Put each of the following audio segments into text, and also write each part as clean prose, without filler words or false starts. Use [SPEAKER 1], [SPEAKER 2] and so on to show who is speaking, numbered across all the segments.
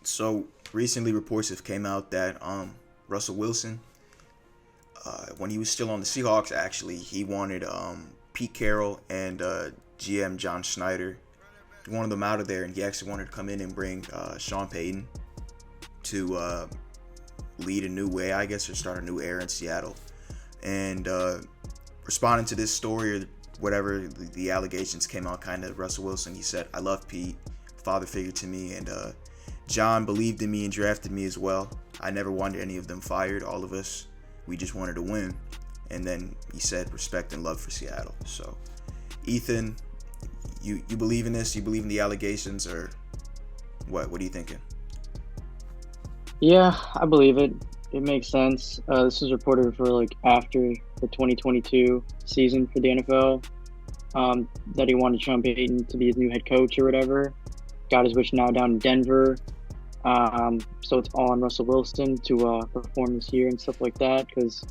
[SPEAKER 1] So recently, reports have came out that Russell Wilson, when he was still on the Seahawks, actually he wanted Pete Carroll and GM John Schneider. He wanted them out of there, and he actually wanted to come in and bring Sean Payton to lead a new way, I guess, or start a new era in Seattle. And responding to this story, or whatever the allegations came out, kind of Russell Wilson, he said, "I love Pete, father figure to me, and John believed in me and drafted me as well. I never wanted any of them fired. All of us, we just wanted to win." And then he said, "Respect and love for Seattle." So, Ethan, you believe in this? You believe in the allegations, or what? What are you thinking?
[SPEAKER 2] Yeah, I believe it. It makes sense. This was reported for like after the 2022 season for the NFL, that he wanted Sean Payton to be his new head coach or whatever. Got his wish now down in Denver. So it's all on Russell Wilson to perform this year and stuff like that, because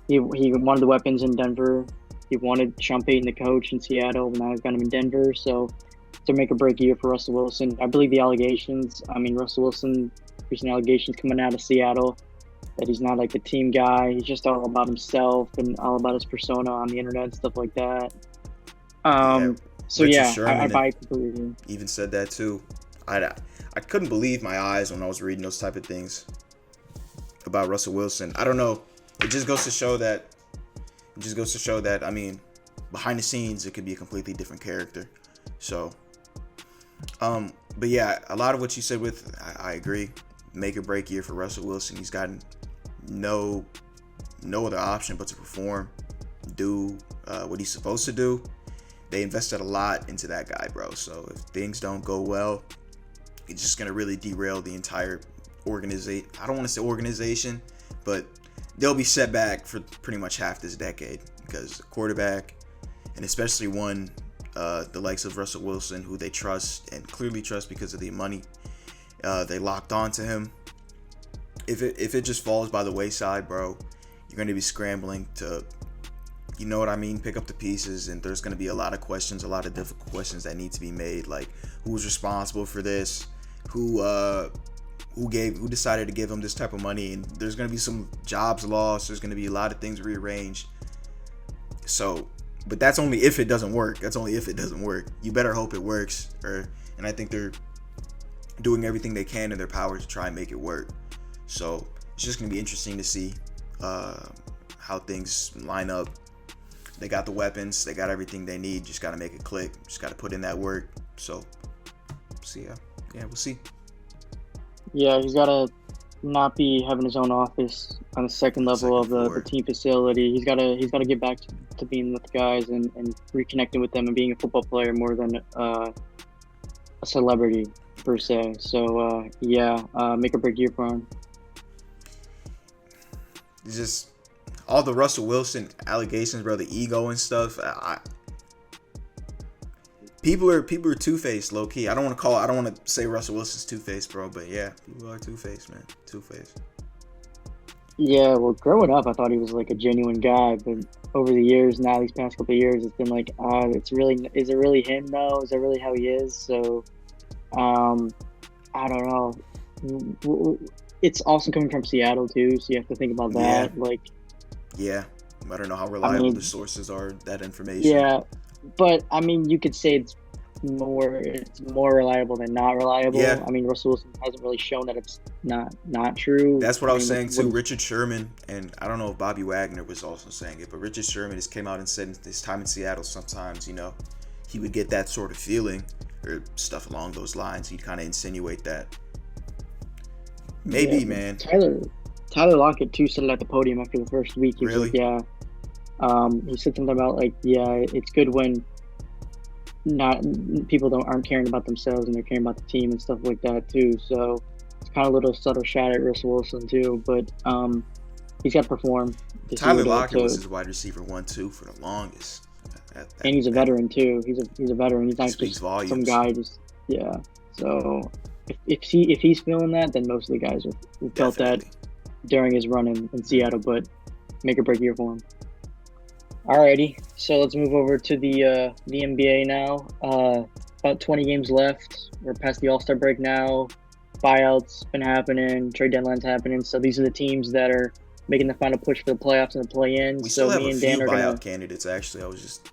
[SPEAKER 2] he wanted the weapons in Denver. He wanted Sean Payton the coach in Seattle. Now he's got him in Denver. So to make a break year for Russell Wilson. I believe the allegations. I mean, Russell Wilson, recent allegations coming out of Seattle that he's not like the team guy. He's just all about himself and all about his persona on the internet and stuff like that.
[SPEAKER 1] Yeah,
[SPEAKER 2] So
[SPEAKER 1] Richard
[SPEAKER 2] yeah, I
[SPEAKER 1] Sherman
[SPEAKER 2] buy it completely.
[SPEAKER 1] even said that too. I couldn't believe my eyes when I was reading those type of things about Russell Wilson. I don't know. It just goes to show that. I mean, behind the scenes, it could be a completely different character. So, but yeah, a lot of what you said I agree. Make or break year for Russell Wilson. He's gotten no other option but to perform, do what he's supposed to do. They invested a lot into that guy, bro. So if things don't go well, it's just gonna really derail the entire organization. I don't want to say organization, but they'll be set back for pretty much half this decade, because the quarterback, and especially one the likes of Russell Wilson, who they trust and clearly trust because of the money, they locked onto him. If it just falls by the wayside, bro, you're going to be scrambling to, you know what I mean, pick up the pieces, and there's going to be a lot of questions, a lot of difficult questions that need to be made, like who's responsible for this, who decided to give him this type of money, and there's going to be some jobs lost, there's going to be a lot of things rearranged. So, but that's only if it doesn't work. You better hope it works, and I think they're doing everything they can in their power to try and make it work. So it's just going to be interesting to see how things line up. They got the weapons, they got everything they need, just got to make it click, just got to put in that work. So see, we'll see.
[SPEAKER 2] Yeah, he's got to not be having his own office on the second level of the team facility. He's got to get back to being with the guys and reconnecting with them and being a football player more than a celebrity per se. So make a break year for him.
[SPEAKER 1] Just all the Russell Wilson allegations, bro, the ego and stuff. People are two-faced, low key. I don't want to say Russell Wilson's two-faced, bro, but yeah, people are two-faced, man. Two-faced.
[SPEAKER 2] Yeah, well, growing up, I thought he was like a genuine guy, but over the years, now these past couple of years, it's been like, is it really him though? Is that really how he is? So, I don't know. It's also coming from Seattle too, so you have to think about that.
[SPEAKER 1] Yeah, I don't know how reliable the sources are, that information.
[SPEAKER 2] Yeah, but I mean, you could say it's more reliable than not reliable.
[SPEAKER 1] Yeah.
[SPEAKER 2] I mean, Russell Wilson hasn't really shown that it's not true.
[SPEAKER 1] That's what I was saying too. Richard Sherman, and I don't know if Bobby Wagner was also saying it, but Richard Sherman just came out and said his time in Seattle, sometimes, he would get that sort of feeling or stuff along those lines. He'd kind of insinuate that. Maybe, man.
[SPEAKER 2] Tyler Lockett too said it at the podium after the first week. He
[SPEAKER 1] really?
[SPEAKER 2] Was like, yeah. He said something about it's good when people aren't caring about themselves and they're caring about the team and stuff like that too. So it's kind of a little subtle shot at Russell Wilson too, but he's got to perform.
[SPEAKER 1] Tyler Lockett was his wide receiver 1-2 for the longest.
[SPEAKER 2] And he's a veteran too. He's a veteran. He's not just
[SPEAKER 1] volumes.
[SPEAKER 2] Some guy. So if he's feeling that, then most of the guys have felt that during his run in Seattle. But make or break year for him. Alrighty, so let's move over to the NBA now. about 20 games left. We're past the All-Star break now. Buyouts been happening. Trade deadlines happening. So these are the teams that are making the final push for the playoffs and the play-in.
[SPEAKER 1] We
[SPEAKER 2] So
[SPEAKER 1] still have
[SPEAKER 2] me
[SPEAKER 1] a
[SPEAKER 2] and
[SPEAKER 1] few
[SPEAKER 2] Dan are
[SPEAKER 1] buyout
[SPEAKER 2] gonna.
[SPEAKER 1] candidates, actually. I was just,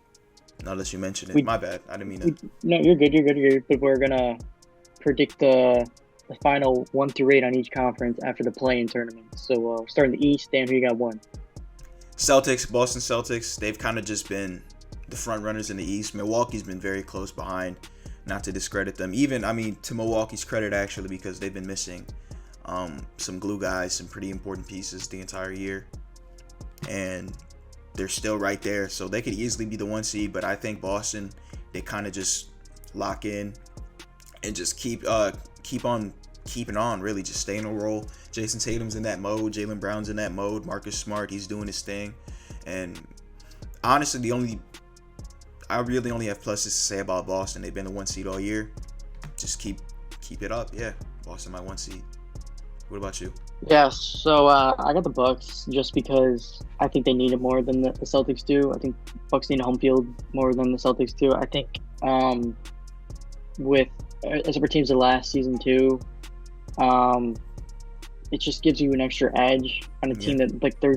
[SPEAKER 1] now that you mentioned it,
[SPEAKER 2] We,
[SPEAKER 1] my bad. I didn't mean to.
[SPEAKER 2] no, you're good. You're good. You're good. But we're gonna predict the final 1 through 8 on each conference after the play-in tournament. So starting the East, Dan, who you got one?
[SPEAKER 1] Celtics, Boston Celtics, they've kind of just been the front runners in the East. Milwaukee's been very close behind, not to discredit them. Even, I mean, to Milwaukee's credit, actually, because they've been missing some glue guys, some pretty important pieces the entire year. And they're still right there. So they could easily be the 1 seed, but I think Boston, they kind of just lock in and just keep on keeping on, really just stay in a roll. Jason Tatum's in that mode, Jaylen Brown's in that mode, Marcus Smart, he's doing his thing. And honestly, I really only have pluses to say about Boston. They've been the 1 seed all year. Just keep it up. Yeah, Boston my 1 seed. What about you?
[SPEAKER 2] Yeah, so I got the Bucks just because I think they need it more than the Celtics do. I think Bucks need a home field more than the Celtics do. I think with as it pertains to last season too, it just gives you an extra edge on a team that like they're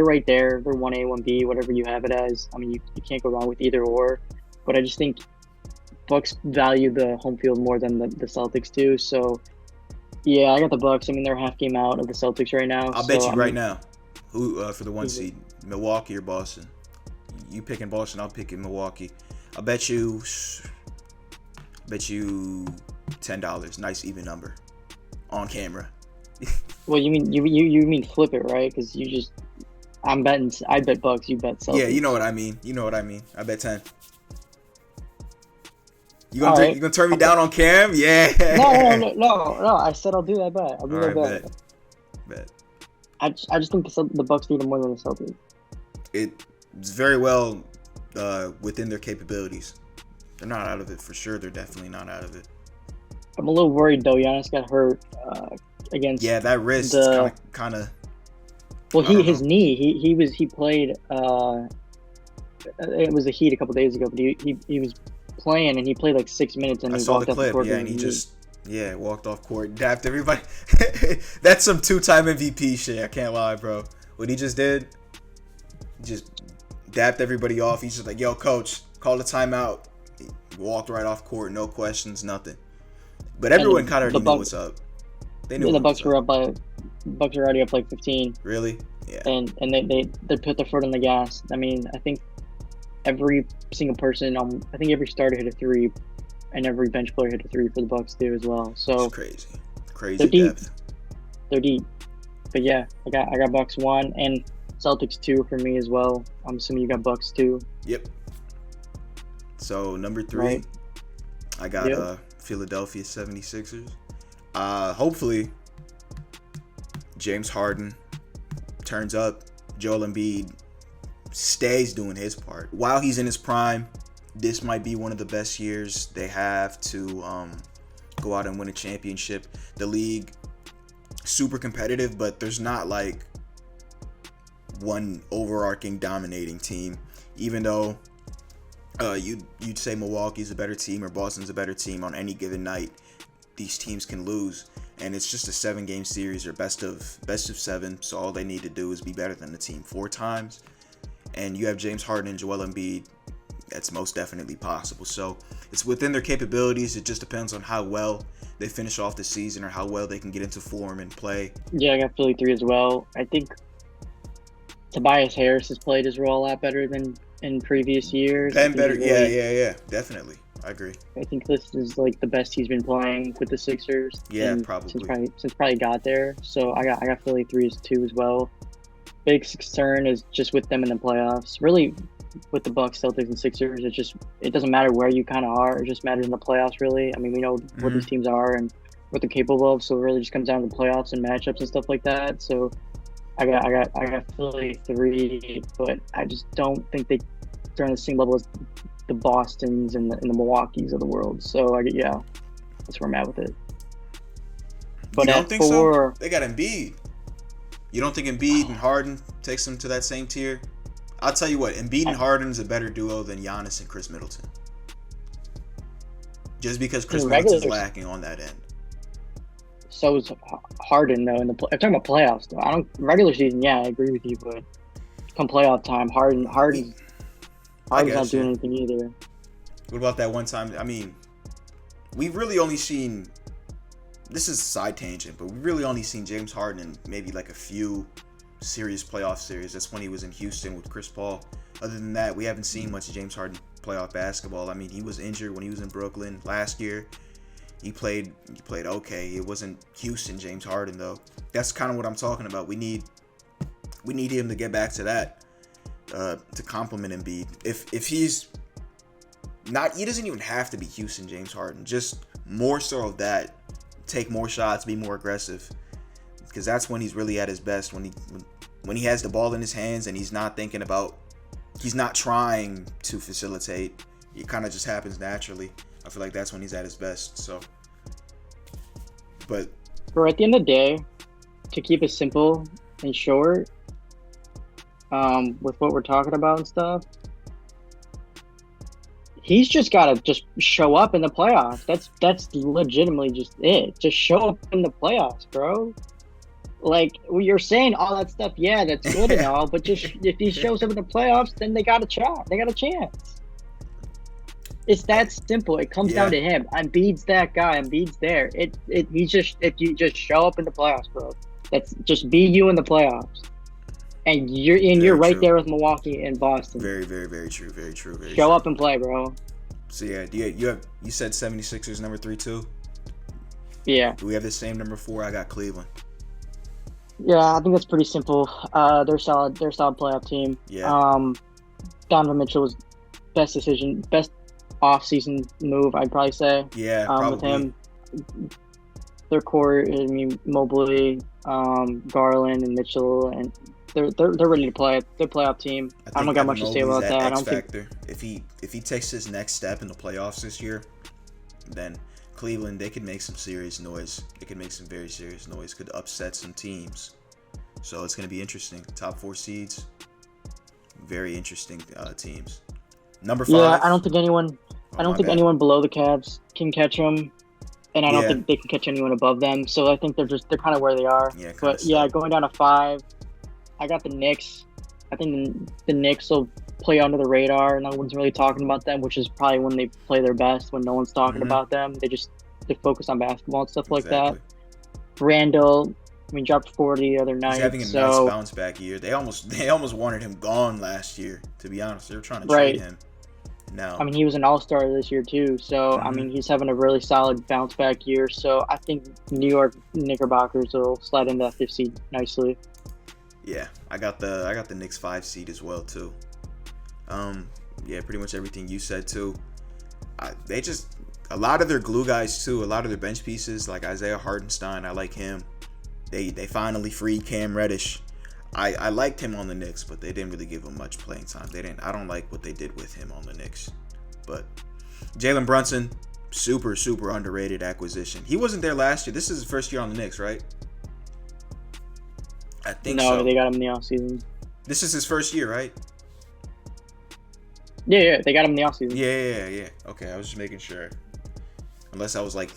[SPEAKER 2] right there. They're 1A, 1B, whatever you have it as. I mean, you can't go wrong with either or. But I just think Bucks value the home field more than the Celtics do. So yeah, I got the Bucks. I mean, they're a half game out of the Celtics right now.
[SPEAKER 1] I'll bet you right now, who for the 1 seed, Milwaukee or Boston? You picking Boston? I'll pick Milwaukee. I'll bet you $10. Nice even number on camera.
[SPEAKER 2] Well, you mean flip it, right? Because I bet Bucks, you bet Celtics.
[SPEAKER 1] Yeah, you know what I mean. I bet 10. You gonna turn me down on cam? Yeah.
[SPEAKER 2] No. I said I'll do that bet. I'll do that bet. I just think the Bucks need it more than the Celtics.
[SPEAKER 1] It's very well within their capabilities. They're not out of it for sure. They're definitely not out of it.
[SPEAKER 2] I'm a little worried though. Giannis got hurt against.
[SPEAKER 1] Yeah, that wrist kind of.
[SPEAKER 2] Well, his knee. He played. It was a Heat a couple days ago, but he was playing and he played like 6 minutes and
[SPEAKER 1] I
[SPEAKER 2] he
[SPEAKER 1] saw
[SPEAKER 2] walked
[SPEAKER 1] the
[SPEAKER 2] off
[SPEAKER 1] clip.
[SPEAKER 2] the court.
[SPEAKER 1] Yeah, and he just walked off court, dapped everybody. That's some 2-time MVP shit. I can't lie, bro. What he just did, just dapped everybody off. He's just like, "Yo, coach, call the timeout." He walked right off court, no questions, nothing. But everyone kind of already knew what's up. They knew
[SPEAKER 2] the Bucks were up by. Bucks are already up like 15.
[SPEAKER 1] Really? Yeah.
[SPEAKER 2] And they put their foot on the gas. I mean, I think every single person I think every starter hit a 3, and every bench player hit a 3 for the Bucks too as well. So
[SPEAKER 1] it's crazy
[SPEAKER 2] they're deep.
[SPEAKER 1] depth.
[SPEAKER 2] They're deep. But yeah, I got Bucks 1 and Celtics 2 for me as well. I'm assuming you got Bucks 2.
[SPEAKER 1] Yep. So number 3,
[SPEAKER 2] right.
[SPEAKER 1] I got Philadelphia 76ers. Hopefully James Harden turns up. Joel Embiid stays doing his part. While he's in his prime, this might be one of the best years they have to go out and win a championship. The league, super competitive, but there's not like one overarching dominating team. Even though you'd say Milwaukee's a better team or Boston's a better team on any given night, these teams can lose. And it's just a 7-game series or best of 7. So all they need to do is be better than the team 4 times. And you have James Harden and Joel Embiid. That's most definitely possible. So it's within their capabilities. It just depends on how well they finish off the season or how well they can get into form and play.
[SPEAKER 2] Yeah, I got Philly 3 as well. I think Tobias Harris has played his role a lot better than in previous years.
[SPEAKER 1] And better. Yeah. Definitely. I agree.
[SPEAKER 2] I think this is like the best he's been playing with the Sixers.
[SPEAKER 1] Yeah, probably.
[SPEAKER 2] Since probably got there. So I got Philly 3 2 as well. Big concern is just with them in the playoffs. Really, with the Bucks, Celtics, and Sixers, it doesn't matter where you kind of are. It just matters in the playoffs. Really, I mean, we know what these teams are and what they're capable of. So it really just comes down to the playoffs and matchups and stuff like that. So I got Philly 3, but I just don't think they're on the same level as the Bostons and the Milwaukees of the world. So that's where I'm at with it. But
[SPEAKER 1] you don't think so? They got Embiid. You don't think Embiid and Harden takes them to that same tier? I'll tell you what, Embiid and Harden is a better duo than Giannis and Chris Middleton. just because Chris
[SPEAKER 2] In
[SPEAKER 1] Middleton's
[SPEAKER 2] regular,
[SPEAKER 1] lacking on that end.
[SPEAKER 2] so is Harden though. I'm talking about playoffs though. I don't regular season. Yeah, I agree with you, but come playoff time, Harden's
[SPEAKER 1] I
[SPEAKER 2] not
[SPEAKER 1] guess,
[SPEAKER 2] doing
[SPEAKER 1] yeah.
[SPEAKER 2] anything either.
[SPEAKER 1] What about that one time? I mean, we've really only seen. This is a side tangent, but we've really only seen James Harden in maybe like a few serious playoff series. That's when he was in Houston with Chris Paul. Other than that, we haven't seen much of James Harden playoff basketball. I mean, he was injured when he was in Brooklyn last year. He played okay. It wasn't Houston James Harden though. That's kind of what I'm talking about. We need him to get back to that to complement Embiid. If he's not, he doesn't even have to be Houston James Harden. Just more so of that. Take more shots, be more aggressive, because that's when he's really at his best. When he has the ball in his hands and he's not trying to facilitate. It kind of just happens naturally. I feel like that's when he's at his best. So, but
[SPEAKER 2] at the end of the day, to keep it simple and short, with what we're talking about and stuff, he's just got to just show up in the playoffs. That's legitimately just it. Just show up in the playoffs, bro. Like, you're saying all that stuff, yeah, that's good and all, but just if he shows up in the playoffs, then they got a shot. They got a chance. It's that simple. It comes down to him. Embiid's that guy. Embiid's there. If you just show up in the playoffs, bro. That's just be you in the playoffs. And you're right there with Milwaukee and Boston.
[SPEAKER 1] Very, very, very true. Very true. Very
[SPEAKER 2] Show
[SPEAKER 1] true.
[SPEAKER 2] up and play, bro.
[SPEAKER 1] So yeah, you said 76ers number 3 too?
[SPEAKER 2] Yeah.
[SPEAKER 1] Do we have the same number 4? I got Cleveland.
[SPEAKER 2] Yeah, I think that's pretty simple. They're solid. They're a solid playoff team.
[SPEAKER 1] Yeah.
[SPEAKER 2] Donovan Mitchell was best off-season move, I'd probably say.
[SPEAKER 1] Yeah, probably.
[SPEAKER 2] With him, their core. I mean, Mobley, Garland, and Mitchell, and they're ready to play. They're a playoff team. I don't got much to say about that. I don't think
[SPEAKER 1] if he takes his next step in the playoffs this year, then Cleveland, they could make some serious noise. They could make some very serious noise. Could upset some teams. So it's going to be interesting. Top 4 seeds, very interesting teams. Number 5.
[SPEAKER 2] Yeah, I don't think anyone anyone below the Cavs can catch them, and I don't think they can catch anyone above them. So I think they're kind of where they are.
[SPEAKER 1] Yeah,
[SPEAKER 2] but yeah, going down to 5, I got the Knicks. I think the Knicks will play under the radar. No one's really talking about them, which is probably when they play their best, when no one's talking about them. They focus on basketball and stuff like that. Randall, dropped 40 the other night.
[SPEAKER 1] He's having a nice bounce back year. They almost wanted him gone last year, to be honest. They were trying to trade him. No.
[SPEAKER 2] He was an all-star this year too. So, he's having a really solid bounce back year. So, I think New York Knickerbockers will slide into that 5th seed nicely.
[SPEAKER 1] Yeah, I got the Knicks 5 seed as well too. Yeah, pretty much everything you said too. A lot of their glue guys too, a lot of their bench pieces like Isaiah Hartenstein, I like him. They finally freed Cam Reddish. I liked him on the Knicks, but they didn't really give him much playing time. I don't like what they did with him on the Knicks. But Jalen Brunson, super, super underrated acquisition. He wasn't there last year. This is his first year on the Knicks, right? I think so.
[SPEAKER 2] No, they got him in the offseason.
[SPEAKER 1] This is his first year, right?
[SPEAKER 2] Yeah, they got him in the offseason.
[SPEAKER 1] Yeah. Okay, I was just making sure. Unless I was like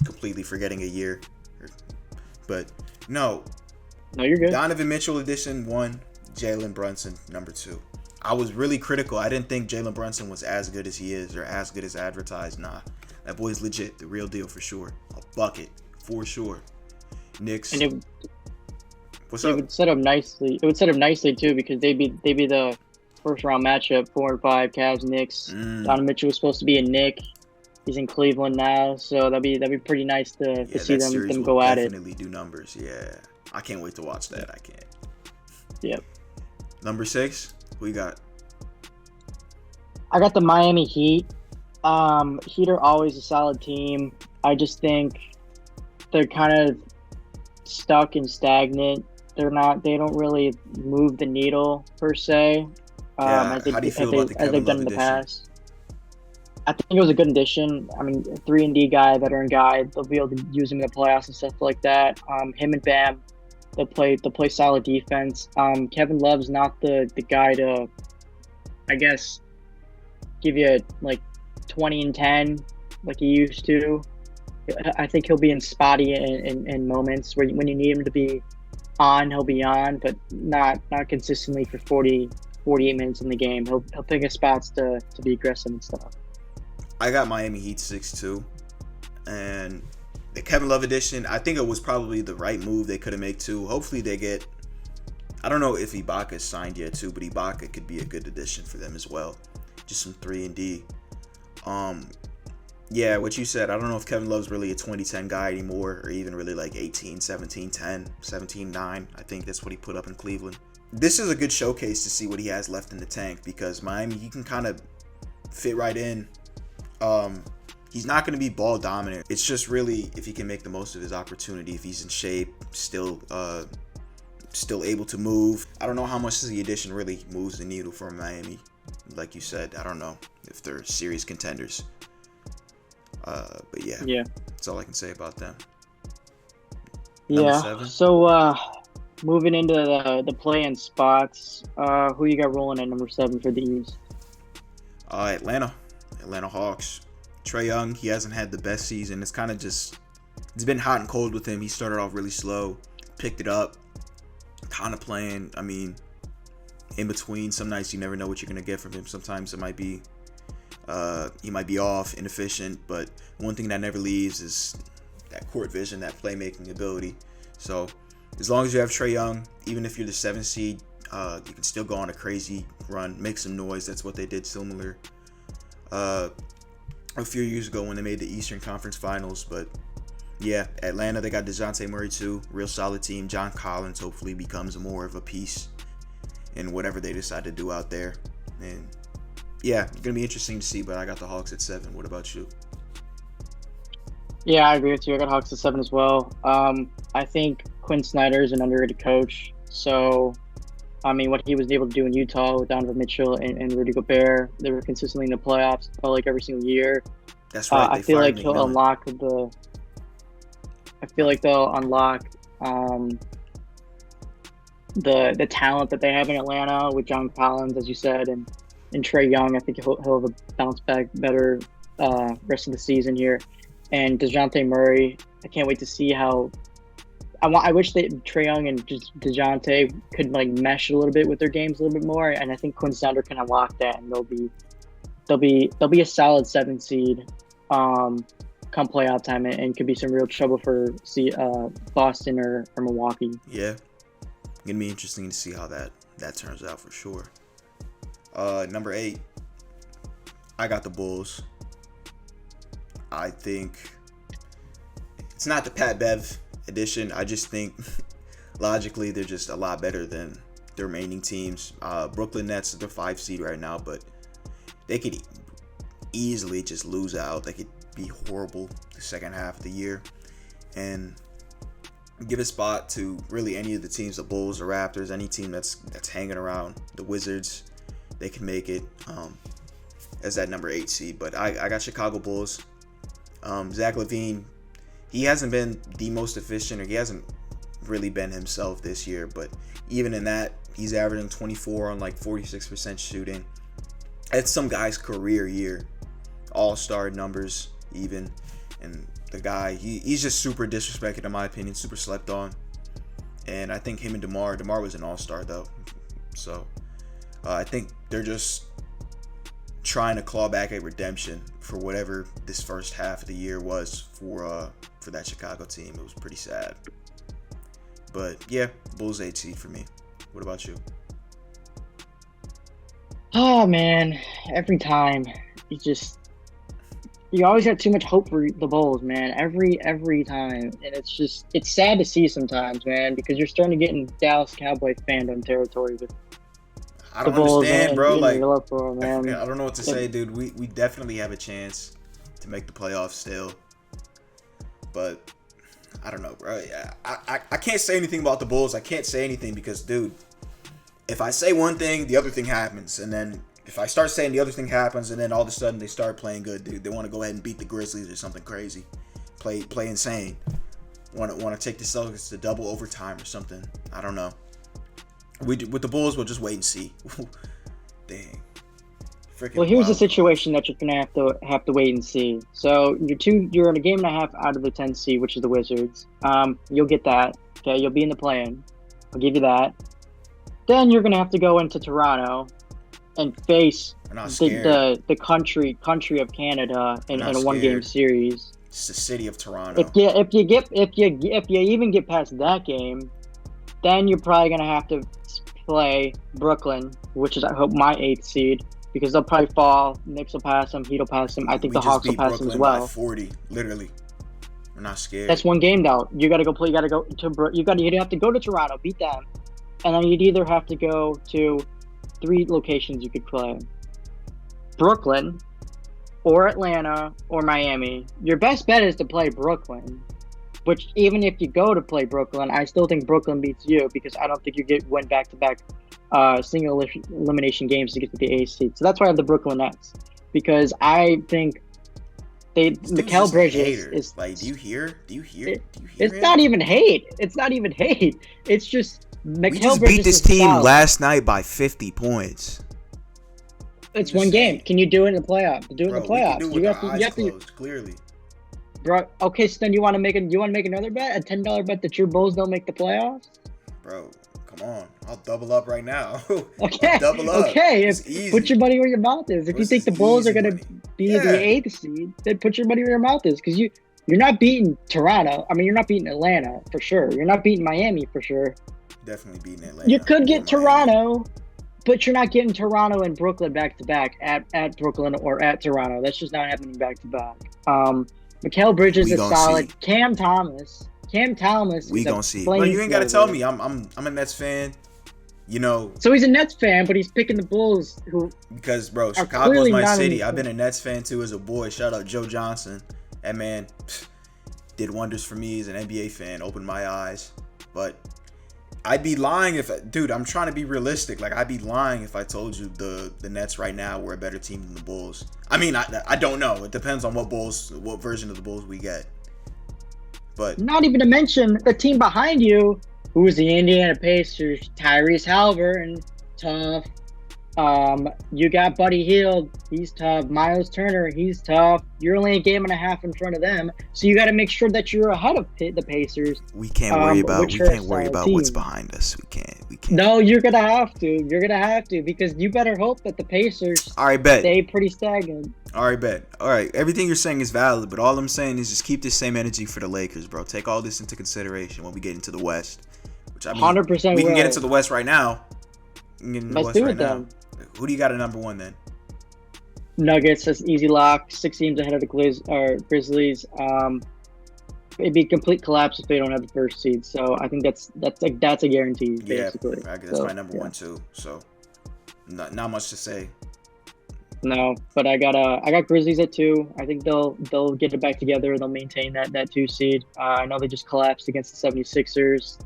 [SPEAKER 1] completely forgetting a year. But no.
[SPEAKER 2] No, you're good.
[SPEAKER 1] Donovan Mitchell edition 1, Jalen Brunson number 2. I was really critical. I didn't think Jalen Brunson was as good as he is or as good as advertised. Nah, that boy's legit, the real deal for sure. A bucket for sure. Knicks.
[SPEAKER 2] And
[SPEAKER 1] What's up?
[SPEAKER 2] It would set up nicely. It would set up nicely too because they'd be the first round matchup, 4 and 5, Cavs, Knicks. Donovan Mitchell was supposed to be a Knick. He's in Cleveland now, so that'd be pretty nice to see them go at it.
[SPEAKER 1] Definitely do numbers. Yeah, I can't wait to watch that. I can't.
[SPEAKER 2] Yep.
[SPEAKER 1] Number 6, who you got?
[SPEAKER 2] I got the Miami Heat. Heat are always a solid team. I just think they're kind of stuck and stagnant. They don't really move the needle per se.
[SPEAKER 1] How do you feel about the Kevin Love addition?
[SPEAKER 2] Past. I think it was a good addition. 3-and-D guy, veteran guy. They'll be able to use him in the playoffs and stuff like that. Him and Bam, they'll play solid defense. Kevin Love's not the guy to, I guess, give you like 20 and 10 like he used to. I think he'll be in spotty in moments where when you need him to be on, he'll be on, but not consistently for 48 minutes in the game. He'll pick his spots to be aggressive and stuff.
[SPEAKER 1] I got Miami Heat 6-2, and the Kevin Love edition, I think it was probably the right move they could have made too. Hopefully they get, I don't know if Ibaka's signed yet too, but Ibaka could be a good addition for them as well. Just some 3-and-D. Yeah, what you said, I don't know if Kevin Love's really a 2010 guy anymore, or even really like 18, 17, 10, 17, 9. I think that's what he put up in Cleveland. This is a good showcase to see what he has left in the tank, because Miami, he can kind of fit right in. He's not going to be ball dominant. It's just really if he can make the most of his opportunity, if he's in shape, still able to move. I don't know how much the addition really moves the needle for Miami. Like you said, I don't know if they're serious contenders. But yeah, that's all I can say about them.
[SPEAKER 2] Number
[SPEAKER 1] 7.
[SPEAKER 2] So moving into the play-in spots, who you got rolling at number 7 for the East?
[SPEAKER 1] Atlanta Hawks. Trae Young, he hasn't had the best season. It's kind of just, it's been hot and cold with him. He started off really slow, picked it up, kind of playing. I mean, in between, some nights you never know what you're gonna get from him. Sometimes it might be, he might be off, inefficient, but one thing that never leaves is that court vision, that playmaking ability. So as long as you have Trae Young, even if you're the 7th seed, you can still go on a crazy run, make some noise. That's what they did similar a few years ago when they made the Eastern Conference Finals. But yeah, Atlanta, they got DeJounte Murray too, real solid team. John Collins hopefully becomes more of a piece in whatever they decide to do out there. And yeah, it's gonna be interesting to see. But I got the Hawks at 7. What about you?
[SPEAKER 2] Yeah, I agree with you. I got Hawks at 7 as well. I think Quinn Snyder is an underrated coach. So, I mean, what he was able to do in Utah with Donovan Mitchell and Rudy Gobert, they were consistently in the playoffs, felt like every single year.
[SPEAKER 1] That's right.
[SPEAKER 2] I feel like he'll unlock the. I feel like they'll unlock the talent that they have in Atlanta with John Collins, as you said, and Trae Young. I think he'll have a bounce back better rest of the season here. And DeJounte Murray, I can't wait to see how. I wish that Trae Young and just DeJounte could like mesh a little bit with their games a little bit more, and I think Quinn Snyder can unlock that, and they'll be a solid 7th seed come playoff time, and could be some real trouble for Boston or Milwaukee.
[SPEAKER 1] Yeah, gonna be interesting to see how that turns out for sure. Number 8, I got the Bulls. I think it's not the Pat Bev edition. I just think logically they're just a lot better than the remaining teams. Brooklyn Nets are the 5 seed right now, but they could easily just lose out. They could be horrible the second half of the year and give a spot to really any of the teams, the Bulls, the Raptors, any team that's hanging around, the Wizards. They can make it as that number 8 seed. But I got Chicago Bulls. Zach LaVine, he hasn't been the most efficient, or he hasn't really been himself this year, but even in that, he's averaging 24 on like 46% shooting. That's some guy's career year. All-star numbers even. And the guy, he's just super disrespected in my opinion, super slept on. And I think him and DeMar was an all-star though. So I think they're just trying to claw back a redemption for whatever this first half of the year was for that Chicago team. It was pretty sad. But yeah, Bulls 8 seed for me. What about you?
[SPEAKER 2] Oh man, every time you always have too much hope for the Bulls, man. Every time, and it's sad to see sometimes, man, because you're starting to get in Dallas Cowboy fandom territory with.
[SPEAKER 1] I don't understand, bro. Like,
[SPEAKER 2] I
[SPEAKER 1] don't know what to say, dude. We definitely have a chance to make the playoffs still, but I don't know, bro. I can't say anything about the Bulls. I can't say anything because, dude, if I say one thing, the other thing happens, and then if I start saying the other thing happens, and then all of a sudden they start playing good, dude. They want to go ahead and beat the Grizzlies or something crazy, play insane. Want to take the Celtics to double overtime or something. I don't know. With the Bulls, we'll just wait and see. Dang. freaking
[SPEAKER 2] Well, here's the
[SPEAKER 1] wild cards.
[SPEAKER 2] situation that you're gonna have to wait and see. So you're in a game and a half out of the 10 seed, which is the Wizards. You'll get that. Okay, you'll be in the play-in. I'll give you that. Then you're gonna have to go into Toronto and face
[SPEAKER 1] We're not scared.
[SPEAKER 2] the country of Canada
[SPEAKER 1] We're
[SPEAKER 2] in
[SPEAKER 1] not
[SPEAKER 2] a one-game
[SPEAKER 1] scared.
[SPEAKER 2] series.
[SPEAKER 1] It's the city of
[SPEAKER 2] If
[SPEAKER 1] Toronto.
[SPEAKER 2] you even get past that game, then you're probably gonna have to play Brooklyn, which is I hope my 8th seed, because they'll probably fall. Knicks will pass them. Heat will pass them. I think
[SPEAKER 1] We
[SPEAKER 2] the
[SPEAKER 1] just
[SPEAKER 2] Hawks will
[SPEAKER 1] beat
[SPEAKER 2] pass them as
[SPEAKER 1] Brooklyn by
[SPEAKER 2] well.
[SPEAKER 1] 40, literally. We're not scared.
[SPEAKER 2] That's one game though. You got to go play. You got to go to. You'd have to go to Toronto, beat them, and then you'd either have to go to 3 locations you could play: Brooklyn, or Atlanta, or Miami. Your best bet is to play Brooklyn. Which even if you go to play Brooklyn, I still think Brooklyn beats you because I don't think you win back-to-back single elimination games to get to the A seed. So that's why I have the Brooklyn Nets, because I think
[SPEAKER 1] This dude's
[SPEAKER 2] Mikal
[SPEAKER 1] just a
[SPEAKER 2] Bridges
[SPEAKER 1] hater.
[SPEAKER 2] is
[SPEAKER 1] Like, do you hear? Do you hear?
[SPEAKER 2] it,
[SPEAKER 1] Do you hear
[SPEAKER 2] it's
[SPEAKER 1] him?
[SPEAKER 2] not even hate. It's not even hate. It's just Mikal
[SPEAKER 1] We just
[SPEAKER 2] Bridges
[SPEAKER 1] beat this
[SPEAKER 2] is
[SPEAKER 1] team
[SPEAKER 2] solid.
[SPEAKER 1] last night by 50 points.
[SPEAKER 2] It's
[SPEAKER 1] just
[SPEAKER 2] one game.
[SPEAKER 1] saying.
[SPEAKER 2] Can you do it in the playoffs? Do it in
[SPEAKER 1] Bro,
[SPEAKER 2] the
[SPEAKER 1] we can
[SPEAKER 2] playoffs.
[SPEAKER 1] do it
[SPEAKER 2] You
[SPEAKER 1] with
[SPEAKER 2] have
[SPEAKER 1] our
[SPEAKER 2] to. You
[SPEAKER 1] eyes
[SPEAKER 2] have to.
[SPEAKER 1] closed, clearly.
[SPEAKER 2] Bro, okay, so then you want to make another bet, a $10 bet that your Bulls don't make the playoffs?
[SPEAKER 1] Bro, come on. I'll double up right now.
[SPEAKER 2] Okay,
[SPEAKER 1] I'll double up.
[SPEAKER 2] okay.
[SPEAKER 1] It's easy.
[SPEAKER 2] Put your money where your mouth is. If you
[SPEAKER 1] This
[SPEAKER 2] think
[SPEAKER 1] is
[SPEAKER 2] the Bulls are
[SPEAKER 1] easy
[SPEAKER 2] gonna
[SPEAKER 1] money.
[SPEAKER 2] be
[SPEAKER 1] Yeah.
[SPEAKER 2] the 8th seed, then put your money where your mouth is, because you're not beating Toronto. I mean, you're not beating Atlanta for sure. You're not beating Miami for sure.
[SPEAKER 1] Definitely beating Atlanta.
[SPEAKER 2] You could
[SPEAKER 1] or
[SPEAKER 2] get
[SPEAKER 1] Miami.
[SPEAKER 2] Toronto, but you're not getting Toronto and Brooklyn back to back at Brooklyn or at Toronto. That's just not happening back to back. Mikal Bridges
[SPEAKER 1] We
[SPEAKER 2] is
[SPEAKER 1] gonna
[SPEAKER 2] solid.
[SPEAKER 1] see.
[SPEAKER 2] Cam Thomas.
[SPEAKER 1] We
[SPEAKER 2] is a
[SPEAKER 1] gonna see. Well, you ain't gotta
[SPEAKER 2] flamethrower.
[SPEAKER 1] tell me. I'm a Nets fan. You know,
[SPEAKER 2] So he's a Nets fan, but he's picking the Bulls, who
[SPEAKER 1] because bro,
[SPEAKER 2] are
[SPEAKER 1] Chicago's
[SPEAKER 2] clearly
[SPEAKER 1] my
[SPEAKER 2] not
[SPEAKER 1] city.
[SPEAKER 2] in-
[SPEAKER 1] I've been a Nets fan too as a boy. Shout out Joe Johnson. That man did wonders for me as an NBA fan. Opened my eyes. But I'd be lying if, dude, I'm trying to be realistic. Like, I'd be lying if I told you the Nets right now were a better team than the Bulls. I mean, I don't know. It depends on what version of the Bulls we get. But
[SPEAKER 2] Not even to mention the team behind you, who's the Indiana Pacers, Tyrese Halliburton, tough. You got Buddy Hield, he's tough. Miles Turner, he's tough. You're only a game and a half in front of them, so you got to make sure that you're ahead of the Pacers.
[SPEAKER 1] we can't worry about
[SPEAKER 2] which are a solid
[SPEAKER 1] what's
[SPEAKER 2] team.
[SPEAKER 1] behind us. We can't.
[SPEAKER 2] No, you're gonna have to. You're gonna have to, because you better hope that the Pacers
[SPEAKER 1] All right, bet.
[SPEAKER 2] stay pretty stagnant.
[SPEAKER 1] All right, bet. All right, everything you're saying is valid, but all I'm saying is just keep this same energy for the Lakers, bro. Take all this into consideration when we get into the West. Which I mean,
[SPEAKER 2] 100%
[SPEAKER 1] we can get
[SPEAKER 2] will.
[SPEAKER 1] into the West right now. We can get into the
[SPEAKER 2] Let's
[SPEAKER 1] West
[SPEAKER 2] do
[SPEAKER 1] right
[SPEAKER 2] it
[SPEAKER 1] now.
[SPEAKER 2] then.
[SPEAKER 1] Who do you got at number 1 then?
[SPEAKER 2] Nuggets, that's easy lock. 6 games ahead of the Grizzlies. It'd be a complete collapse if they don't have the first seed. So I think that's a guarantee, basically.
[SPEAKER 1] Yeah, that's my number 1 too. So not much to say.
[SPEAKER 2] No, but I got Grizzlies at 2. I think they'll get it back together. They'll maintain that 2 seed. I know they just collapsed against the 76ers.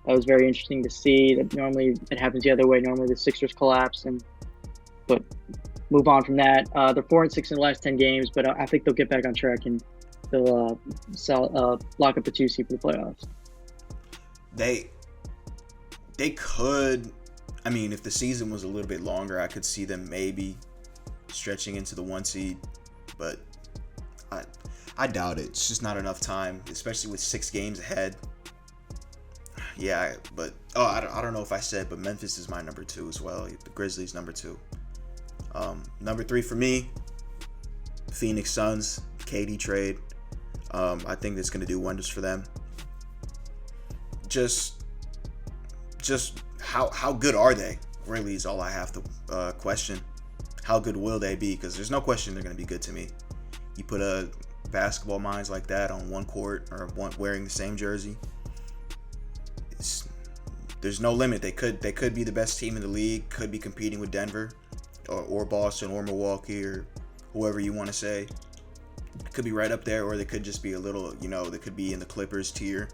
[SPEAKER 2] That was very interesting to see. That normally it happens the other way. Normally the Sixers collapse, but move on from that. They're 4-6 in the last 10 games, but I think they'll get back on track and they'll lock up the 2 seed for the playoffs.
[SPEAKER 1] They could. I mean, if the season was a little bit longer, I could see them maybe stretching into the 1 seed, but I doubt it. It's just not enough time, especially with 6 games ahead. Yeah, but I don't know if I said, but Memphis is my number 2 as well. The Grizzlies number 2. Number 3 for me, Phoenix Suns, KD trade. I think that's going to do wonders for them. Just how good are they? Really is all I have to question. How good will they be? Because there's no question they're going to be good to me. You put a basketball minds like that on one court or wearing the same jersey. There's no limit. They could be the best team in the league. Could be competing with Denver, or Boston, or Milwaukee, or whoever you want to say. Could be right up there, or they could just be a little. They could be in the Clippers tier,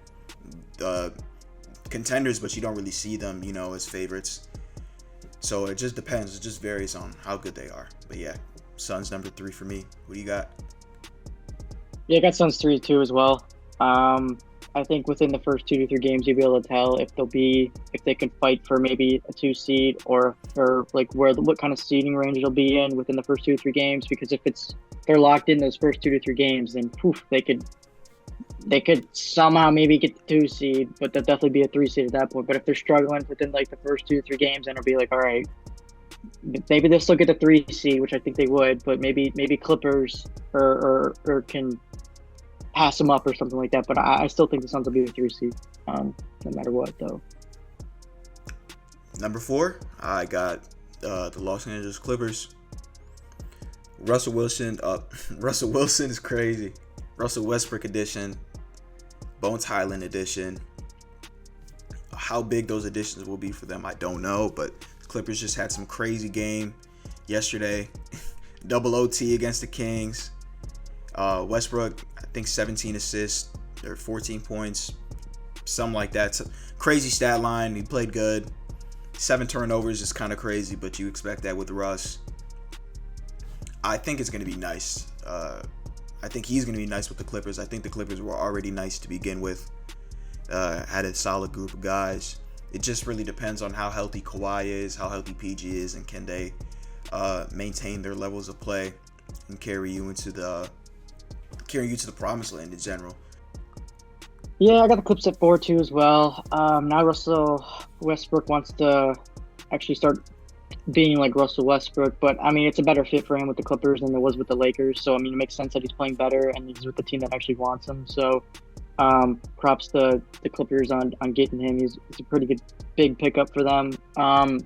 [SPEAKER 1] contenders, but you don't really see them, as favorites. So it just depends. It just varies on how good they are. But yeah, Suns number 3 for me. What do you got?
[SPEAKER 2] Yeah, I got Suns 3 too as well. I think within the first 2 to 3 games, you'll be able to tell if they can fight for maybe a 2 seed or like what kind of seeding range it'll be in within the first 2 to 3 games. Because if they're locked in those first 2 to 3 games, then poof, they could somehow maybe get the 2 seed, but they'll definitely be a 3 seed at that point. But if they're struggling within like the first 2 to 3 games, then it'll be like, all right, maybe they'll still get the 3 seed, which I think they would, but maybe Clippers or can pass them up or something like that. But I still think the Suns will be the 3 seed, no matter what, though.
[SPEAKER 1] Number 4, I got the Los Angeles Clippers. Russell Wilson. Russell Wilson is crazy. Russell Westbrook edition. Bones Highland edition. How big those additions will be for them, I don't know. But the Clippers just had some crazy game yesterday. Double OT against the Kings. Westbrook, I think 17 assists or 14 points, something like that. Crazy stat line. He played good. 7 turnovers is kind of crazy, but you expect that with Russ. I think it's going to be nice. I think he's going to be nice with the Clippers. I think the Clippers were already nice to begin with. Had a solid group of guys. It just really depends on how healthy Kawhi is, how healthy PG is, and can they maintain their levels of play and carry you to the promised land in general.
[SPEAKER 2] Yeah, I got the Clips at 4 too as well. Now Russell Westbrook wants to actually start being like Russell Westbrook, but I mean it's a better fit for him with the Clippers than it was with the Lakers. So I mean it makes sense that he's playing better and he's with the team that actually wants him. So props to the Clippers on getting him. He's a pretty good big pickup for them. I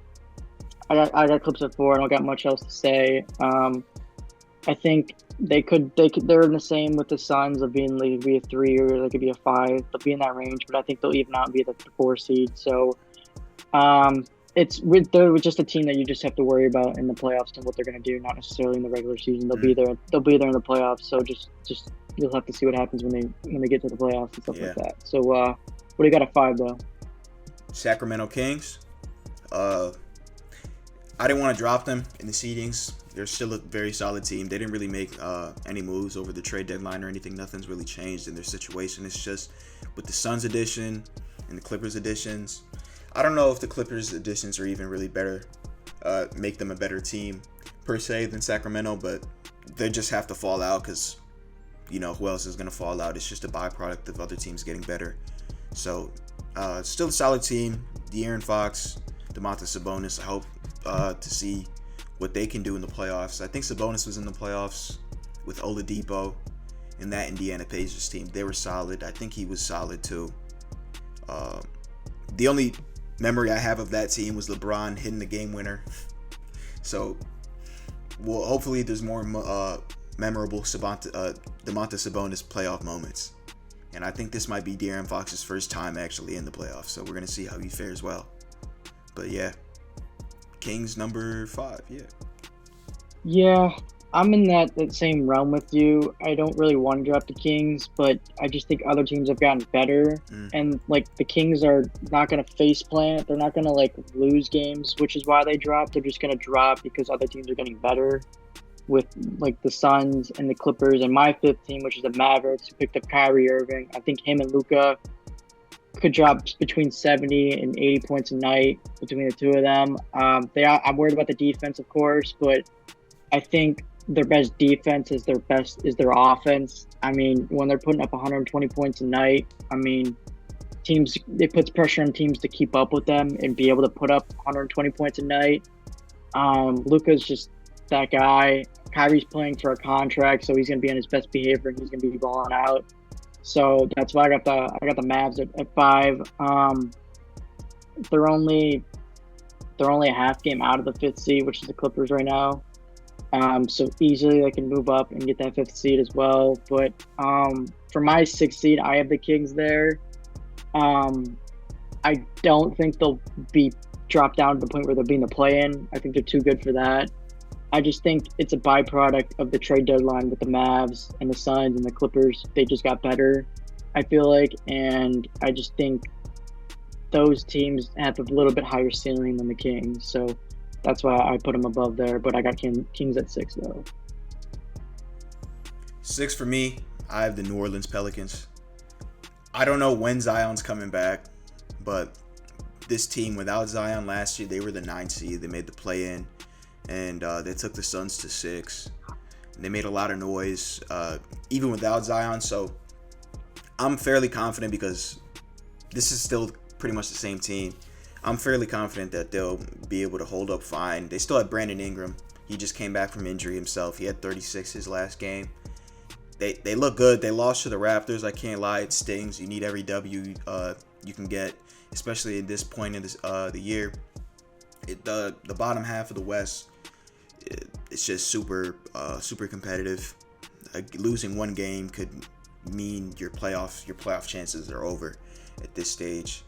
[SPEAKER 2] got Clips at 4. I don't got much else to say. I think they're in the same with the Suns of being like be a 3 or they could be a 5. They'll be in that range, but I think they'll even out and be the 4 seed. So they're just a team that you just have to worry about in the playoffs and what they're going to do, not necessarily in the regular season. They'll be there. They'll be there in the playoffs. So just you'll have to see what happens when they get to the playoffs and stuff like that. So what do you got at 5 though?
[SPEAKER 1] Sacramento Kings. I didn't want to drop them in the seedings. They're still a very solid team. They didn't really make any moves over the trade deadline or anything. Nothing's really changed in their situation. It's just with the Suns edition and the Clippers editions. I don't know if the Clippers editions are even really better, make them a better team per se than Sacramento, but they just have to fall out because, you know, who else is going to fall out? It's just a byproduct of other teams getting better. So, still a solid team. De'Aaron Fox, Domantas Sabonis. I hope to see what they can do in the playoffs. I think Sabonis was in the playoffs with Oladipo in that Indiana Pacers team. They were solid. I think he was solid too. The only memory I have of that team was LeBron hitting the game winner. So, well, hopefully there's more memorable Domantas Sabonis playoff moments. And I think this might be De'Aaron Fox's first time actually in the playoffs. So we're going to see how he fares well. But yeah, Kings number 5, yeah.
[SPEAKER 2] Yeah, I'm in that same realm with you. I don't really want to drop the Kings, but I just think other teams have gotten better. And like the Kings are not going to face plant. They're not going to like lose games, which is why they dropped. They're just going to drop because other teams are getting better with like the Suns and the Clippers. And my 5th team, which is the Mavericks, who picked up Kyrie Irving. I think him and Luka could drop between 70 and 80 points a night between the two of them. I'm worried about the defense, of course, but I think their best defense is their offense. I mean, when they're putting up 120 points a night, I mean, it puts pressure on teams to keep up with them and be able to put up 120 points a night. Luka's just that guy. Kyrie's playing for a contract, so he's going to be on his best behavior and he's going to be balling out. So that's why I got the Mavs at 5. They're only a half game out of the 5th seed, which is the Clippers right now. So easily they can move up and get that 5th seed as well. But for my 6th seed, I have the Kings there. I don't think they'll be dropped down to the point where they'll be in the play-in. I think they're too good for that. I just think it's a byproduct of the trade deadline with the Mavs and the Suns and the Clippers. They just got better, I feel like. And I just think those teams have a little bit higher ceiling than the Kings. So that's why I put them above there. But I got Kings at 6, though.
[SPEAKER 1] 6 for me. I have the New Orleans Pelicans. I don't know when Zion's coming back, but this team without Zion last year, they were the 9th seed. They made the play-in, and they took the Suns to 6. And they made a lot of noise, even without Zion. So I'm fairly confident because this is still pretty much the same team. I'm fairly confident that they'll be able to hold up fine. They still have Brandon Ingram. He just came back from injury himself. He had 36 his last game. They look good. They lost to the Raptors. I can't lie. It stings. You need every W you can get, especially at this point in the year. The bottom half of the West, it's just super competitive. Losing one game could mean your playoff chances are over at this stage.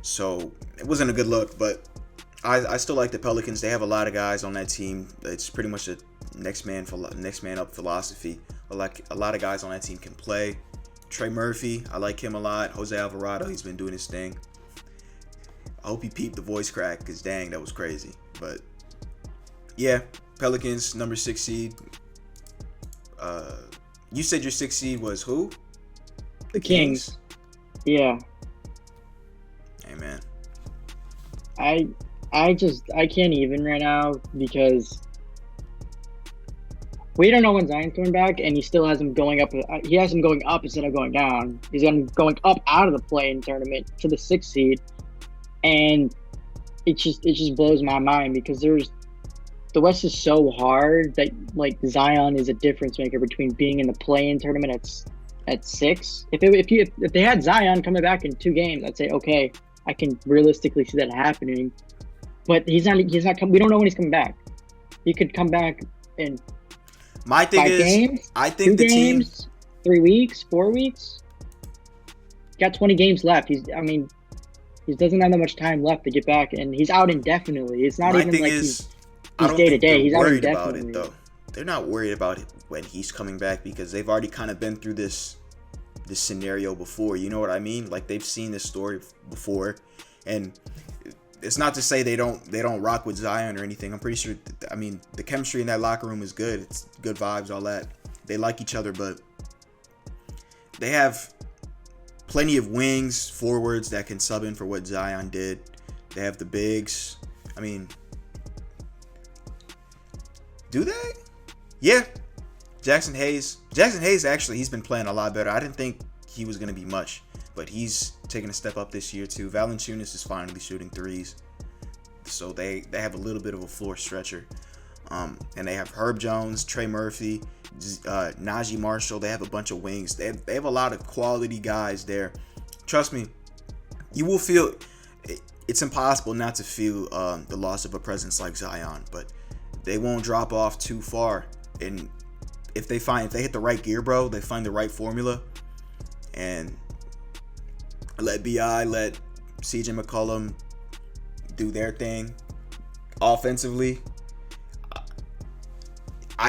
[SPEAKER 1] So it wasn't a good look, but I still like the Pelicans. They have a lot of guys on that team. It's pretty much a next man up philosophy. Like a lot of guys on that team can play. Trey Murphy, I like him a lot. Jose Alvarado, he's been doing his thing. I hope he peeped the voice crack, because dang, that was crazy. But yeah, Pelicans, number 6 seed. You said your 6th seed was who?
[SPEAKER 2] The Kings. Yeah.
[SPEAKER 1] Hey man.
[SPEAKER 2] I can't even right now because we don't know when Zion's coming back, and he still has him going up. He has him going up instead of going down. He's going up out of the play-in tournament to the 6th seed, and it just blows my mind because the West is so hard that like Zion is a difference maker between being in the play-in tournament at 6. If they had Zion coming back in 2 games, I'd say okay, I can realistically see that happening. But he's not. We don't know when he's coming back. He could come back in
[SPEAKER 1] my thing
[SPEAKER 2] 5
[SPEAKER 1] is,
[SPEAKER 2] games,
[SPEAKER 1] I think
[SPEAKER 2] 2
[SPEAKER 1] the team,
[SPEAKER 2] games, 3 weeks, 4 weeks. Got 20 games left. He doesn't have that much time left to get back, and he's out indefinitely. It's not even like he's day to day. He's out indefinitely.
[SPEAKER 1] About it, though. They're not worried about it when he's coming back because they've already kind of been through this scenario before. You know what I mean? Like they've seen this story before, and it's not to say they don't rock with Zion or anything. I'm pretty sure. I mean, the chemistry in that locker room is good. It's good vibes, all that. They like each other, but they have plenty of wings, forwards that can sub in for what Zion did. They have the bigs. I mean, do they? Yeah. Jackson Hayes, actually, he's been playing a lot better. I didn't think he was going to be much, but he's taking a step up this year too. Valanciunas is finally shooting threes, so they have a little bit of a floor stretcher. And they have Herb Jones, Trey Murphy, Najee Marshall. They have a bunch of wings. They have a lot of quality guys there. Trust me, you will feel. It's impossible not to feel the loss of a presence like Zion, but they won't drop off too far. And if they hit the right gear, bro, they find the right formula, and let CJ McCollum do their thing offensively.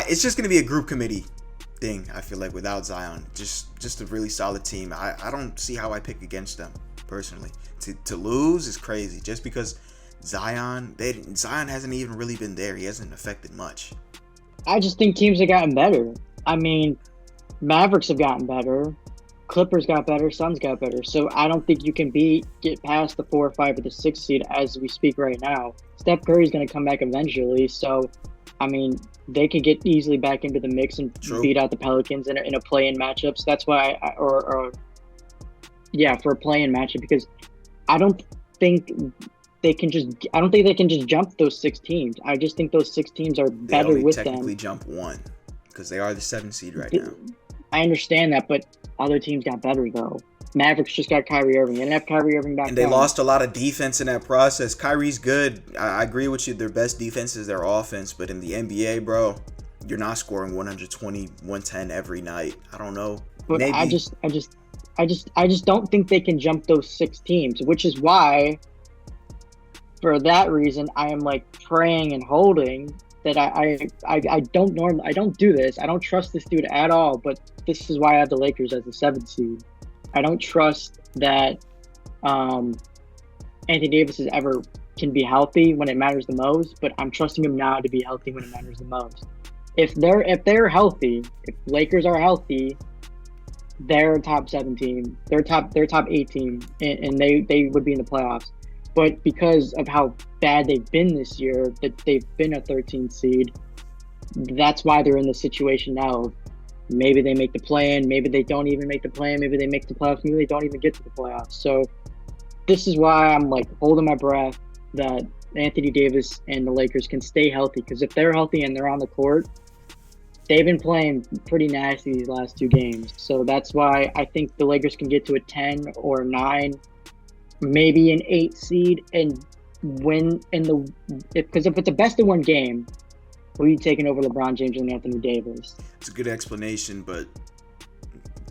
[SPEAKER 1] It's just gonna be a group committee thing. I feel like without Zion, just a really solid team. I don't see how I pick against them personally. To lose is crazy. Just because Zion hasn't even really been there. He hasn't affected much.
[SPEAKER 2] I just think teams have gotten better. I mean, Mavericks have gotten better. Clippers got better. Suns got better. So I don't think you can get past the 4 or 5 or the 6 seed as we speak right now. Steph Curry's going to come back eventually. So, I mean, they could get easily back into the mix and beat out the Pelicans in a play-in matchup. So that's why, for a play-in matchup, because I don't think they can just jump those 6 teams. I just think those 6 teams are better with them.
[SPEAKER 1] They technically jump 1 because they are the 7th seed right now.
[SPEAKER 2] I understand that, but other teams got better though. Mavericks just got Kyrie Irving. They didn't have Kyrie Irving back
[SPEAKER 1] then. And they lost a lot of defense in that process. Kyrie's good. I agree with you. Their best defense is their offense, but in the NBA, bro, you're not scoring 120, 110 every night. I don't know.
[SPEAKER 2] But maybe. I just don't think they can jump those 6 teams, which is why, for that reason, I am like praying and holding that I don't do this. I don't trust this dude at all, but this is why I have the Lakers as the 7th seed. I don't trust that Anthony Davis can be healthy when it matters the most, but I'm trusting him now to be healthy when it matters the most. If they're healthy, if Lakers are healthy, they're a top 7 team. They're top 8 team, and they would be in the playoffs. But because of how bad they've been this year, that they've been a 13th seed, that's why they're in the situation now. Maybe they make the play-in, maybe they don't even make the play-in, maybe they make the playoffs, maybe they don't even get to the playoffs. So this is why I'm like holding my breath that Anthony Davis and the Lakers can stay healthy, because if they're healthy and they're on the court, they've been playing pretty nasty these last 2 games. So that's why I think the Lakers can get to a 10 or 9, maybe an 8 seed, and win in the – because if it's a best-of-1 game, who are you taking over LeBron James and Anthony Davis?
[SPEAKER 1] It's a good explanation, but,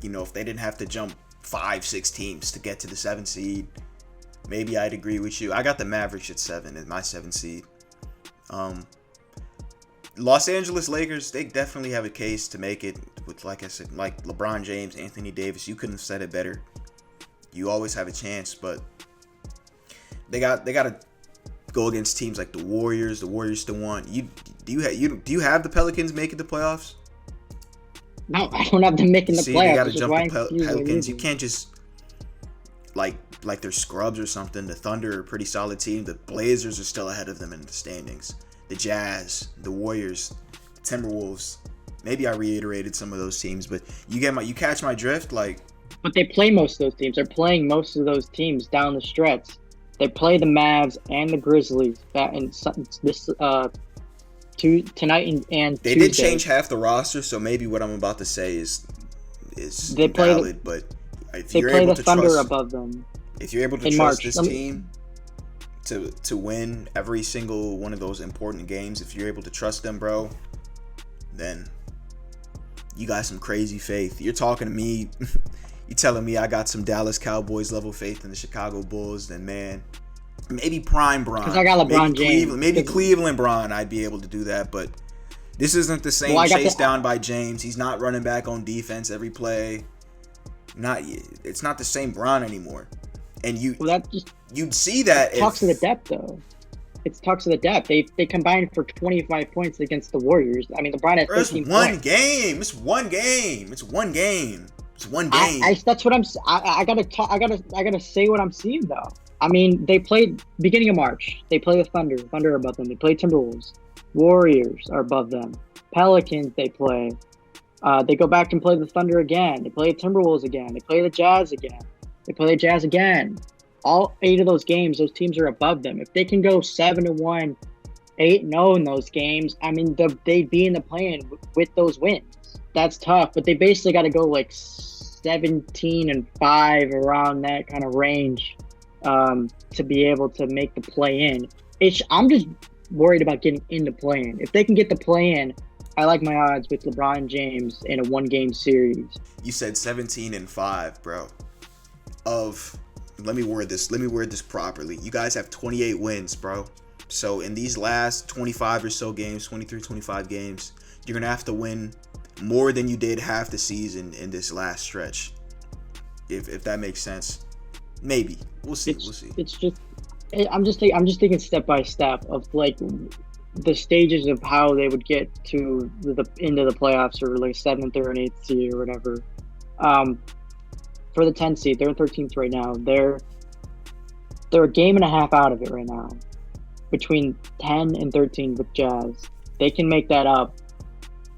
[SPEAKER 1] if they didn't have to jump 5-6 teams to get to the 7 seed, maybe I'd agree with you. I got the Mavericks at 7 as my 7 seed. Los Angeles Lakers, they definitely have a case to make it with, like I said, like LeBron James, Anthony Davis. You couldn't have said it better. You always have a chance, but they got to go against teams like the Warriors. The Warriors still want do you have the Pelicans making the playoffs?
[SPEAKER 2] No, I don't have them making the playoffs.
[SPEAKER 1] They got to jump the Pelicans. You can't just like they're scrubs or something. The Thunder are a pretty solid team. The Blazers are still ahead of them in the standings. The Jazz, the Warriors, the Timberwolves. Maybe I reiterated some of those teams, but you catch my drift, like.
[SPEAKER 2] But they play most of those teams. They're playing most of those teams down the stretch. They play the Mavs and the Grizzlies tonight and
[SPEAKER 1] they
[SPEAKER 2] Tuesday.
[SPEAKER 1] did change half the roster, so maybe what I'm about to say is
[SPEAKER 2] they
[SPEAKER 1] valid. But if
[SPEAKER 2] they
[SPEAKER 1] you're
[SPEAKER 2] play
[SPEAKER 1] able
[SPEAKER 2] the
[SPEAKER 1] to
[SPEAKER 2] Thunder
[SPEAKER 1] trust,
[SPEAKER 2] above them.
[SPEAKER 1] If you're able to trust this team to win every single one of those important games, if you're able to trust them, bro, then you got some crazy faith. You're talking to me. You telling me I got some Dallas Cowboys level faith in the Chicago Bulls, then man, maybe prime Bron.
[SPEAKER 2] Because I got LeBron James.
[SPEAKER 1] Maybe Cleveland Bron, I'd be able to do that, but this isn't the same chase down by James. He's not running back on defense every play. It's not the same Bron anymore. And you'd see that.
[SPEAKER 2] It talks to the depth, though. It talks to the depth. They combined for 25 points against the Warriors. I mean, LeBron had 13 points.
[SPEAKER 1] It's one game. It's one game.
[SPEAKER 2] That's what I gotta say what I'm seeing though. I mean, they played beginning of March. They play the Thunder above them. They play Timberwolves. Warriors are above them. Pelicans they play. They go back and play the Thunder again. They play the Timberwolves again. They play the Jazz again. They play the Jazz again. All 8 of those games, those teams are above them. If they can go 7-1, 8-0 in those games, I mean, they'd be in the play-in with those wins. That's tough, but they basically got to go like 17-5 around that kind of range to be able to make the play-in. I'm just worried about getting into play-in. If they can get the play-in, I like my odds with LeBron James in a 1-game series.
[SPEAKER 1] You said 17-5, bro. Let me word this properly. You guys have 28 wins, bro. So in these last 25 or so games, 23, 25 games, you're going to have to win more than you did half the season in this last stretch. If that makes sense. Maybe. We'll see.
[SPEAKER 2] It's just I'm just thinking step by step of like the stages of how they would get to the into the playoffs, or like 7th or an 8th seed or whatever. For the 10th seed, they're 13th right now. They're a game and a half out of it right now, between 10 and 13 with Jazz. They can make that up.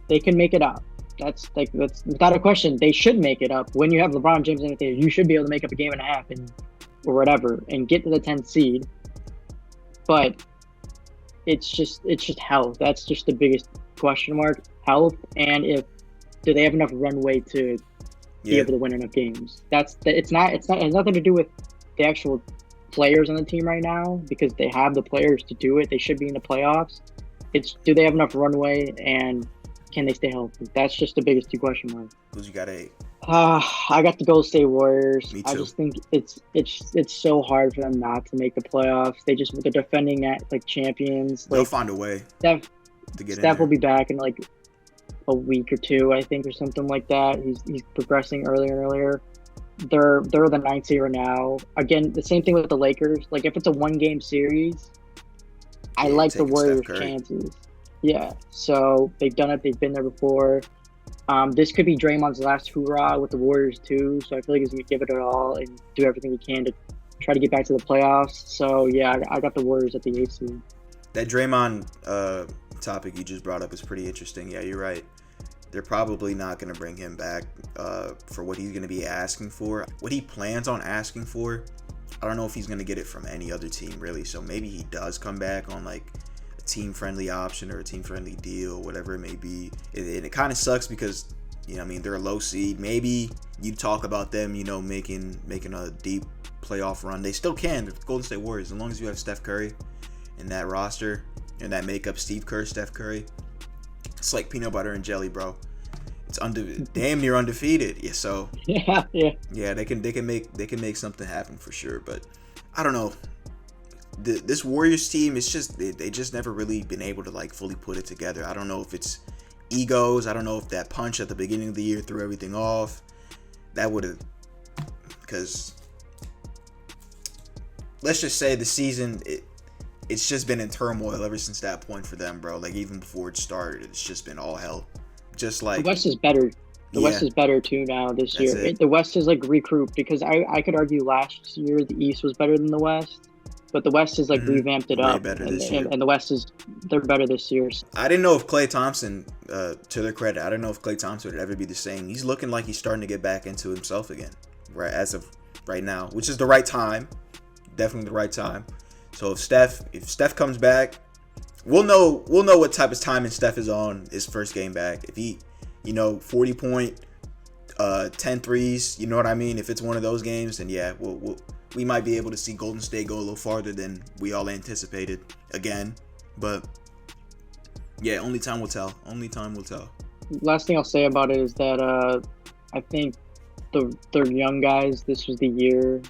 [SPEAKER 2] They can make it up. That's without a question. They should make it up. When you have LeBron James in there, you should be able to make up a game and a half or whatever and get to the 10th seed. But it's just health. That's just the biggest question mark. Health, and do they have enough runway to be able to win enough games? It has nothing to do with the actual players on the team right now, because they have the players to do it. They should be in the playoffs. It's, do they have enough runway, and can they stay healthy? That's just the biggest 2 question marks.
[SPEAKER 1] Who's you got 8?
[SPEAKER 2] I got the Golden State Warriors.
[SPEAKER 1] Me too.
[SPEAKER 2] I just think it's so hard for them not to make the playoffs. They're defending that like champions.
[SPEAKER 1] They'll find a way
[SPEAKER 2] to get in. Steph will
[SPEAKER 1] there.
[SPEAKER 2] be back in like a week or 2, I think, or something like that. He's progressing earlier and earlier. They're the 9th seed right now. Again, the same thing with the Lakers. Like if it's a 1-game series, I like the Warriors' chances. Yeah, so they've done it. They've been there before. This could be Draymond's last hoorah with the Warriors too, so I feel like he's gonna give it all and do everything he can to try to get back to the playoffs. So yeah, I got the Warriors at the 8th seed.
[SPEAKER 1] That Draymond topic you just brought up is pretty interesting. Yeah, you're right. They're probably not going to bring him back for what he's going to be asking for. What he plans on asking for, I don't know if he's going to get it from any other team, really. So maybe he does come back on like a team-friendly option or a team-friendly deal, whatever it may be. It kind of sucks because, you know, I mean, they're a low seed. Maybe you talk about them, you know, making a deep playoff run. They still can. The Golden State Warriors, as long as you have Steph Curry in that roster and that makeup, Steve Kerr, Steph Curry. It's like peanut butter and jelly, bro. It's damn near undefeated. Yeah, so
[SPEAKER 2] yeah,
[SPEAKER 1] they can make something happen for sure. But I don't know. This Warriors team, it's just they just never really been able to like fully put it together. I don't know if it's egos. I don't know if that punch at the beginning of the year threw everything off. That would have, because let's just say the season it's just been in turmoil ever since that point for them, bro. Like, even before it started, it's just been all hell. Just like
[SPEAKER 2] the West is better. The West is better too now this year. The West is like regrouped because I could argue last year the East was better than the West, but the West is like revamped it up.
[SPEAKER 1] Better
[SPEAKER 2] and,
[SPEAKER 1] this year.
[SPEAKER 2] And the West they're better this year.
[SPEAKER 1] I didn't know if Klay Thompson, to their credit, I didn't know if Klay Thompson would ever be the same. He's looking like he's starting to get back into himself again, right as of right now, which is the right time. Definitely the right time. So if Steph comes back, we'll know what type of timing Steph is on his first game back. If he, 40 point, 10 threes, you know what I mean? If it's one of those games, then yeah, we might be able to see Golden State go a little farther than we all anticipated again. But yeah, only time will tell. Only time will tell.
[SPEAKER 2] Last thing I'll say about it is that I think the young guys, this was the year.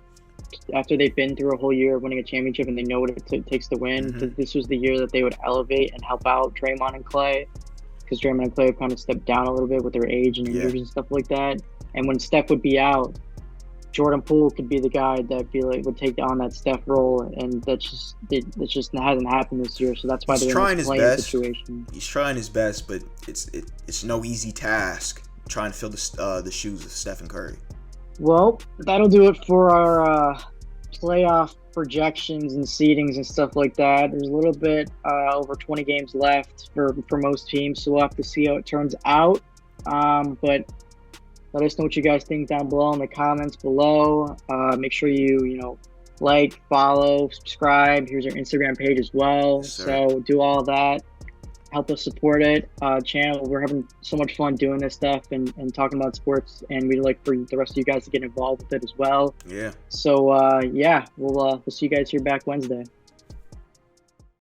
[SPEAKER 2] After they've been through a whole year of winning a championship and they know what it takes to win, this was the year that they would elevate and help out Draymond and Klay, because Draymond and Klay have kind of stepped down a little bit with their age and injuries and stuff like that. And when Steph would be out, Jordan Poole could be the guy that would take on that Steph role, and that just hasn't happened this year. So that's why they're in this playing situation.
[SPEAKER 1] He's trying his best, but it's no easy task trying to fill the shoes of Stephen Curry.
[SPEAKER 2] Well, that'll do it for our playoff projections and seedings and stuff like that. There's a little bit over 20 games left for most teams, so we'll have to see how it turns out. But let us know what you guys think down below in the comments below. Make sure you like, follow, subscribe. Here's our Instagram page as well.
[SPEAKER 1] Yes,
[SPEAKER 2] so do all that. Help us support it. Channel. We're having so much fun doing this stuff and talking about sports, and we'd like for the rest of you guys to get involved with it as well.
[SPEAKER 1] Yeah.
[SPEAKER 2] So we'll see you guys here back Wednesday.